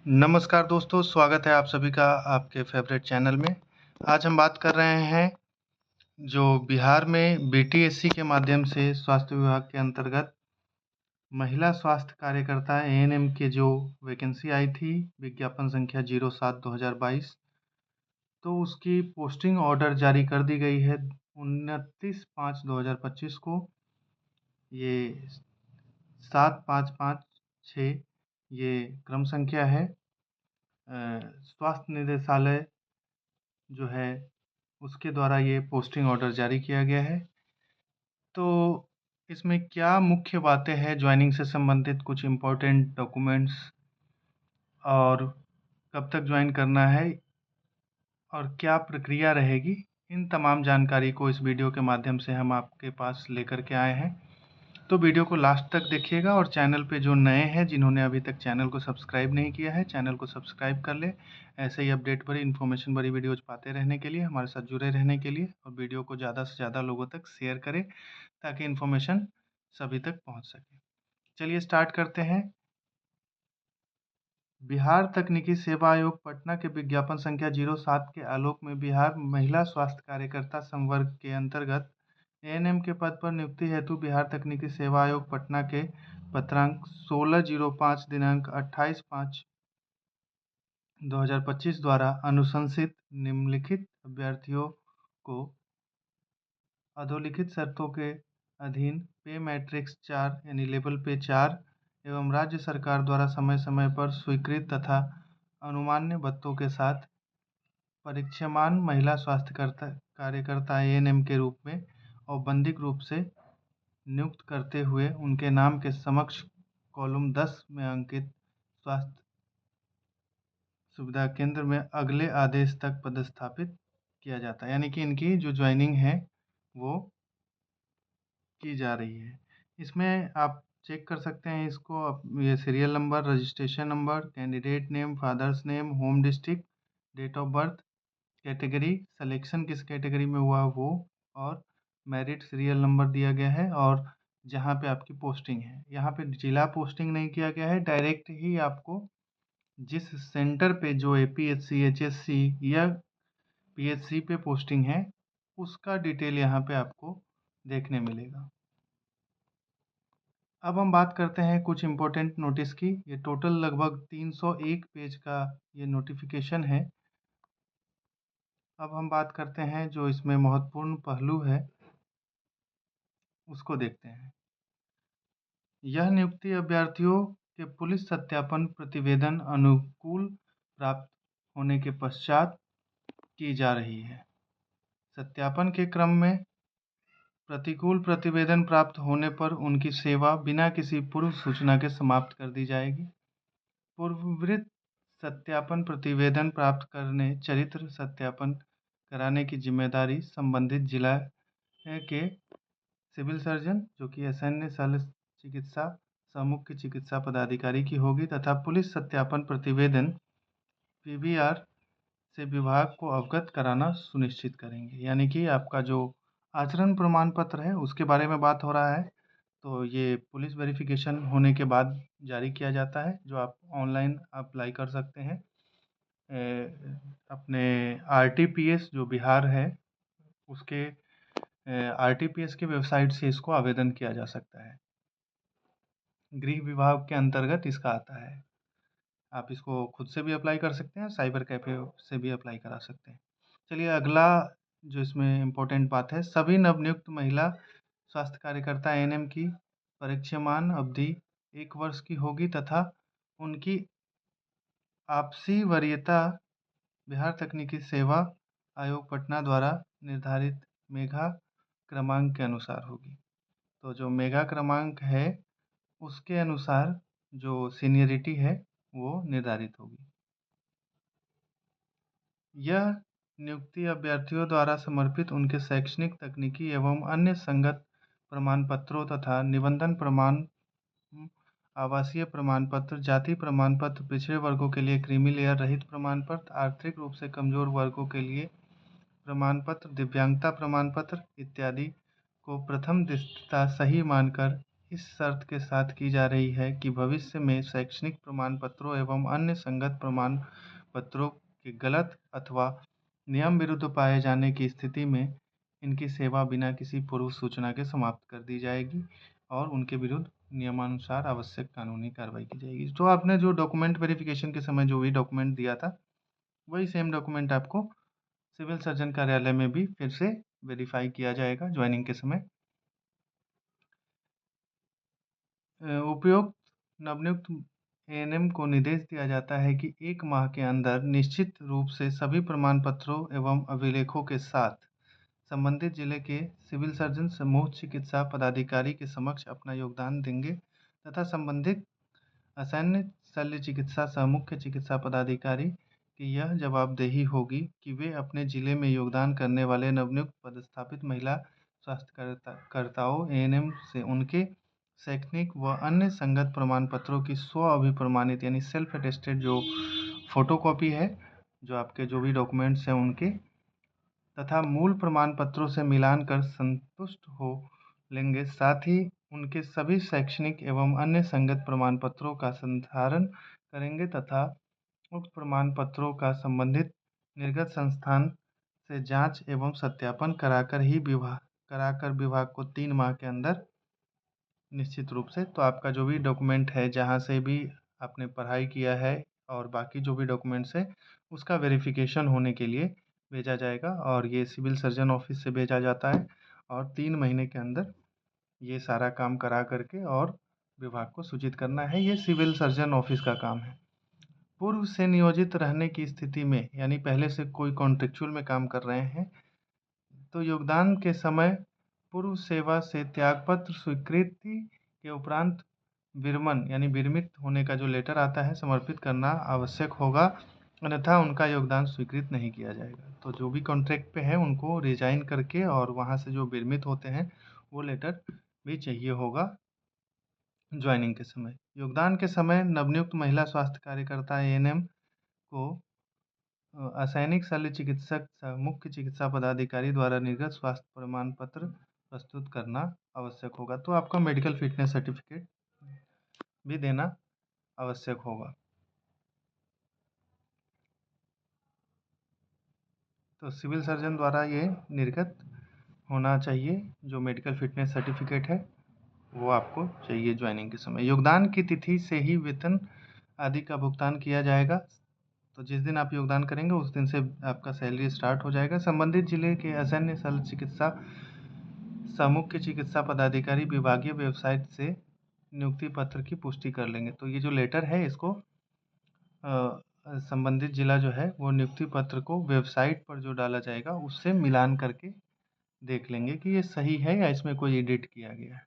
नमस्कार दोस्तों, स्वागत है आप सभी का आपके फ़ेवरेट चैनल में। आज हम बात कर रहे हैं जो बिहार में बीटीएससी के माध्यम से स्वास्थ्य विभाग के अंतर्गत महिला स्वास्थ्य कार्यकर्ता एएनएम के जो वैकेंसी आई थी, विज्ञापन संख्या 07/2022, तो उसकी पोस्टिंग ऑर्डर जारी कर दी गई है 29/5/2025 को। ये 75556 ये क्रम संख्या है। स्वास्थ्य निदेशालय जो है उसके द्वारा ये पोस्टिंग ऑर्डर जारी किया गया है। तो इसमें क्या मुख्य बातें हैं जॉइनिंग से संबंधित, कुछ इम्पोर्टेंट डॉक्यूमेंट्स और कब तक जॉइन करना है और क्या प्रक्रिया रहेगी, इन तमाम जानकारी को इस वीडियो के माध्यम से हम आपके पास लेकर के आए हैं। तो वीडियो को लास्ट तक देखिएगा और चैनल पे जो नए हैं, जिन्होंने अभी तक चैनल को सब्सक्राइब नहीं किया है, चैनल को सब्सक्राइब कर ले। ऐसे ही अपडेट भरी, इन्फॉर्मेशन भरी वीडियोज़ पाते रहने के लिए, हमारे साथ जुड़े रहने के लिए, और वीडियो को ज़्यादा से ज़्यादा लोगों तक शेयर करें ताकि इन्फॉर्मेशन सभी तक पहुंच सके। चलिए स्टार्ट करते हैं। बिहार तकनीकी सेवा आयोग पटना के विज्ञापन संख्या 07 के आलोक में बिहार महिला स्वास्थ्य कार्यकर्ता संवर्ग के अंतर्गत एएनएम के पद पर नियुक्ति हेतु बिहार तकनीकी सेवा आयोग पटना के पत्रांक 16/05 दिनांक 28/5/2025 द्वारा अनुशंसित निम्नलिखित अभ्यर्थियों को अधोलिखित शर्तों के अधीन पे मैट्रिक्स 4 यानी लेवल पे 4 एवं राज्य सरकार द्वारा समय समय पर स्वीकृत तथा अनुमान्य भत्तों के साथ परीक्षामान महिला स्वास्थ्य कार्यकर्ता एएनएम के रूप में औपबंधिक रूप से नियुक्त करते हुए उनके नाम के समक्ष कॉलम 10 में अंकित स्वास्थ्य सुविधा केंद्र में अगले आदेश तक पदस्थापित किया जाता है। यानी कि इनकी जो ज्वाइनिंग है वो की जा रही है। इसमें आप चेक कर सकते हैं इसको, ये serial number, registration number, candidate name, father's name, home district, date of birth, category, selection किस कैटेगरी में हुआ वो, और मेरिट सीरियल नंबर दिया गया है, और जहाँ पे आपकी पोस्टिंग है। यहाँ पे जिला पोस्टिंग नहीं किया गया है, डायरेक्ट ही आपको जिस सेंटर पे जो एपीएचसी, एचएससी या पीएचसी पे पोस्टिंग है उसका डिटेल यहाँ पे आपको देखने मिलेगा। अब हम बात करते हैं कुछ इम्पोर्टेंट नोटिस की। ये टोटल लगभग 301 पेज का ये नोटिफिकेशन है। अब हम बात करते हैं जो इसमें महत्वपूर्ण पहलू है उसको देखते हैं। यह नियुक्ति अभ्यर्थियों के पुलिस सत्यापन प्रतिवेदन अनुकूल प्राप्त होने के पश्चात की जा रही है। सत्यापन के क्रम में प्रतिकूल प्रतिवेदन प्राप्त होने पर उनकी सेवा बिना किसी पूर्व सूचना के समाप्त कर दी जाएगी। पूर्ववृत्त सत्यापन प्रतिवेदन प्राप्त करने चरित्र सत्यापन कराने की जिम्मेदारी संबंधित जिला के सिविल सर्जन, जो कि एसएनए शल्य चिकित्सा मुख्य चिकित्सा पदाधिकारी की होगी, तथा पुलिस सत्यापन प्रतिवेदन पीवीआर से विभाग को अवगत कराना सुनिश्चित करेंगे। यानी कि आपका जो आचरण प्रमाण पत्र है उसके बारे में बात हो रहा है। तो ये पुलिस वेरिफिकेशन होने के बाद जारी किया जाता है, जो आप ऑनलाइन अप्लाई कर सकते हैं। अपने आरटीपीएस जो बिहार है उसके आरटीपीएस की वेबसाइट से इसको आवेदन किया जा सकता है। गृह विभाग के अंतर्गत इसका आता है। आप इसको खुद से भी अप्लाई कर सकते हैं, साइबर कैफ़े से भी अप्लाई करा सकते हैं। चलिए अगला जो इसमें इम्पोर्टेंट बात है, सभी नवनियुक्त महिला स्वास्थ्य कार्यकर्ता एएनएम की परीक्षामान अवधि 1 वर्ष की होगी तथा उनकी आपसी वरीयता बिहार तकनीकी सेवा आयोग पटना द्वारा निर्धारित मेगा क्रमांक के अनुसार होगी। तो जो मेगा क्रमांक है उसके अनुसार जो सीनियरिटी है वो निर्धारित होगी। यह नियुक्ति अभ्यर्थियों द्वारा समर्पित उनके शैक्षणिक, तकनीकी एवं अन्य संगत प्रमाण पत्रों तथा निबंधन प्रमाण, आवासीय प्रमाण पत्र, जाति प्रमाण पत्र, पिछड़े वर्गों के लिए क्रीमी लेयर रहित प्रमाण पत्र, आर्थिक रूप से कमजोर वर्गों के लिए प्रमाण पत्र, दिव्यांगता प्रमाण पत्र इत्यादि को प्रथम दृष्टया सही मानकर इस शर्त के साथ की जा रही है कि भविष्य में शैक्षणिक प्रमाण पत्रों एवं अन्य संगत प्रमाण पत्रों के गलत अथवा नियम विरुद्ध पाए जाने की स्थिति में इनकी सेवा बिना किसी पूर्व सूचना के समाप्त कर दी जाएगी और उनके विरुद्ध नियमानुसार आवश्यक कानूनी कार्रवाई की जाएगी। तो आपने जो डॉक्यूमेंट वेरिफिकेशन के समय जो भी डॉक्यूमेंट दिया था, वही सेम डॉक्यूमेंट आपको सिविल सर्जन कार्यालय में भी फिर से वेरीफाई किया जाएगा ज्वाइनिंग के समय। उपयुक्त नवनियुक्त एएनएम को निर्देश दिया जाता है कि 1 माह के अंदर निश्चित रूप से सभी प्रमाण पत्रों एवं अभिलेखों के साथ संबंधित जिले के सिविल सर्जन समूह चिकित्सा पदाधिकारी के समक्ष अपना योगदान देंगे तथा संबंधित असैन्य शल्य चिकित्सा सह मुख्य चिकित्सा पदाधिकारी की यह जवाबदेही होगी कि वे अपने जिले में योगदान करने वाले नवनियुक्त पदस्थापित महिला स्वास्थ्यकर्ताओं एएनएम से उनके शैक्षणिक व अन्य संगत प्रमाण पत्रों की स्व अभिप्रमाणित यानी सेल्फ अटेस्टेड जो फोटोकॉपी है, जो आपके जो भी डॉक्यूमेंट्स हैं उनके तथा मूल प्रमाण पत्रों से मिलान कर संतुष्ट हो लेंगे। साथ ही उनके सभी शैक्षणिक एवं अन्य संगत प्रमाण पत्रों का संधारण करेंगे तथा उक्त प्रमाण पत्रों का संबंधित निर्गत संस्थान से जांच एवं सत्यापन कराकर विभाग को 3 माह के अंदर निश्चित रूप से तो आपका जो भी डॉक्यूमेंट है, जहाँ से भी आपने पढ़ाई किया है और बाकी जो भी डॉक्यूमेंट्स है, उसका वेरिफिकेशन होने के लिए भेजा जाएगा और ये सिविल सर्जन ऑफिस से भेजा जाता है और 3 महीने के अंदर ये सारा काम करा करके और विभाग को सूचित करना है। ये सिविल सर्जन ऑफिस का काम है। पूर्व से नियोजित रहने की स्थिति में यानी पहले से कोई कॉन्ट्रेक्चुअल में काम कर रहे हैं तो योगदान के समय पूर्व सेवा से त्यागपत्र स्वीकृति के उपरांत विरमन यानी विरमित होने का जो लेटर आता है समर्पित करना आवश्यक होगा, अन्यथा उनका योगदान स्वीकृत नहीं किया जाएगा। तो जो भी कॉन्ट्रैक्ट पे है उनको रिजाइन करके और वहाँ से जो विरमित होते हैं वो लेटर भी चाहिए होगा ज्वाइनिंग के समय। योगदान के समय नवनियुक्त महिला स्वास्थ्य कार्यकर्ता एएनएम को असैनिक शल्य चिकित्सक सह मुख्य चिकित्सा पदाधिकारी द्वारा निर्गत स्वास्थ्य प्रमाण पत्र प्रस्तुत करना आवश्यक होगा। तो आपका मेडिकल फिटनेस सर्टिफिकेट भी देना आवश्यक होगा। तो सिविल सर्जन द्वारा ये निर्गत होना चाहिए, जो मेडिकल फिटनेस सर्टिफिकेट है वो आपको चाहिए ज्वाइनिंग के समय। योगदान की तिथि से ही वेतन आदि का भुगतान किया जाएगा। तो जिस दिन आप योगदान करेंगे उस दिन से आपका सैलरी स्टार्ट हो जाएगा। संबंधित जिले के असैन्य शल्य चिकित्सा सह मुख्य चिकित्सा पदाधिकारी विभागीय वेबसाइट से नियुक्ति पत्र की पुष्टि कर लेंगे। तो ये जो लेटर है इसको संबंधित जिला जो है वो नियुक्ति पत्र को वेबसाइट पर जो डाला जाएगा उससे मिलान करके देख लेंगे कि ये सही है या इसमें कोई एडिट किया गया है।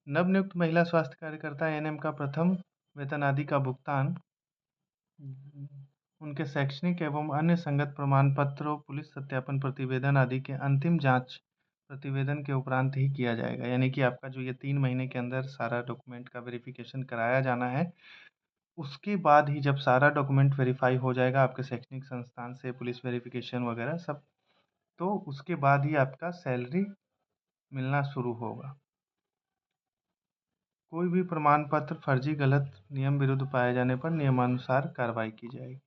नवनियुक्त महिला स्वास्थ्य कार्यकर्ता एएनएम का प्रथम वेतन आदि का भुगतान उनके शैक्षणिक एवं अन्य संगत प्रमाण पत्रों, पुलिस सत्यापन प्रतिवेदन आदि के अंतिम जांच प्रतिवेदन के उपरांत ही किया जाएगा। यानी कि आपका जो ये 3 महीने के अंदर सारा डॉक्यूमेंट का वेरिफिकेशन कराया जाना है, उसके बाद ही जब सारा डॉक्यूमेंट वेरीफाई हो जाएगा आपके शैक्षणिक संस्थान से, पुलिस वेरिफिकेशन वगैरह सब, तो उसके बाद ही आपका सैलरी मिलना शुरू होगा। कोई भी प्रमाण पत्र फर्जी, गलत, नियम विरुद्ध पाए जाने पर नियमानुसार कार्रवाई की जाएगी।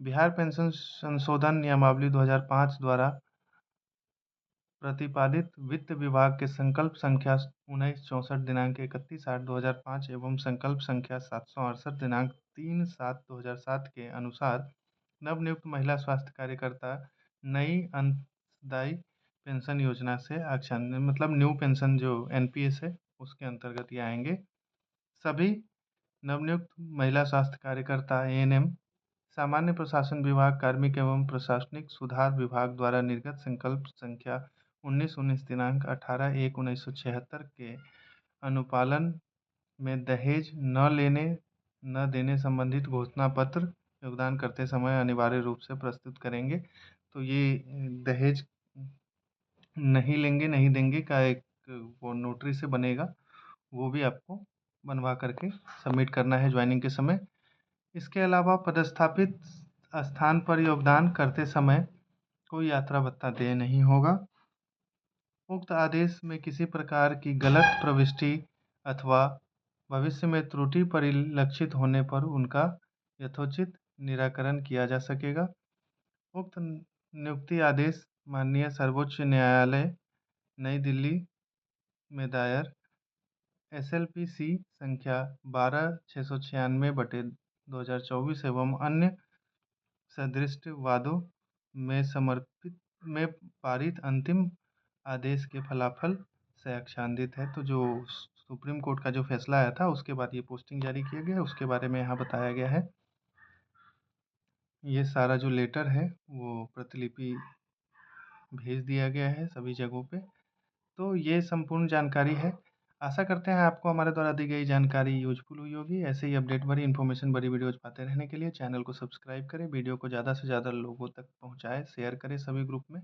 बिहार पेंशन संशोधन नियमावली 2005 द्वारा प्रतिपादित वित्त विभाग के संकल्प संख्या 1964 दिनांक 31/8/2005 एवं संकल्प संख्या 768 दिनांक 3/7/2007 के अनुसार नवनियुक्त महिला स्वास्थ्य कार्यकर्ता नई अंशदायी पेंशन योजना से मतलब न्यू पेंशन जो एनपीएस है उसके अंतर्गत ये आएंगे। सभी नवनियुक्त महिला स्वास्थ्य कार्यकर्ता एएनएम सामान्य प्रशासन विभाग, कार्मिक एवं प्रशासनिक सुधार विभाग द्वारा निर्गत संकल्प संख्या 1919 दिनांक 18/1/1976 के अनुपालन में दहेज न लेने न देने संबंधित घोषणा पत्र योगदान करते समय अनिवार्य रूप से प्रस्तुत करेंगे। तो ये दहेज नहीं लेंगे नहीं देंगे का एक वो नोटरी से बनेगा, वो भी आपको बनवा करके सबमिट करना है ज्वाइनिंग के समय। इसके अलावा पदस्थापित स्थान पर योगदान करते समय कोई यात्रा भत्ता देय नहीं होगा। उक्त आदेश में किसी प्रकार की गलत प्रविष्टि अथवा भविष्य में त्रुटि परिलक्षित होने पर उनका यथोचित निराकरण किया जा सकेगा। उक्त नियुक्ति आदेश माननीय सर्वोच्च न्यायालय नई दिल्ली में दायर SLPC संख्या 12/696/2024 एवं अन्य सदृश वादों में पारित अंतिम आदेश के फलाफल से अक्षांदित है। तो जो सुप्रीम कोर्ट का जो फैसला आया था उसके बाद ये पोस्टिंग जारी किया गया, उसके बारे में यहाँ बताया गया है। ये सारा जो लेटर है वो प्रतिलिपि भेज दिया गया है सभी जगहों पे। तो ये संपूर्ण जानकारी है। आशा करते हैं आपको हमारे द्वारा दी गई जानकारी यूजफुल हुई होगी। ऐसे ही अपडेट भरी इन्फॉर्मेशन भरी वीडियोज़ पाते रहने के लिए चैनल को सब्सक्राइब करें, वीडियो को ज़्यादा से ज़्यादा लोगों तक पहुँचाएँ, शेयर करें सभी ग्रुप में।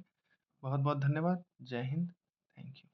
बहुत बहुत धन्यवाद। जय हिंद। Thank you.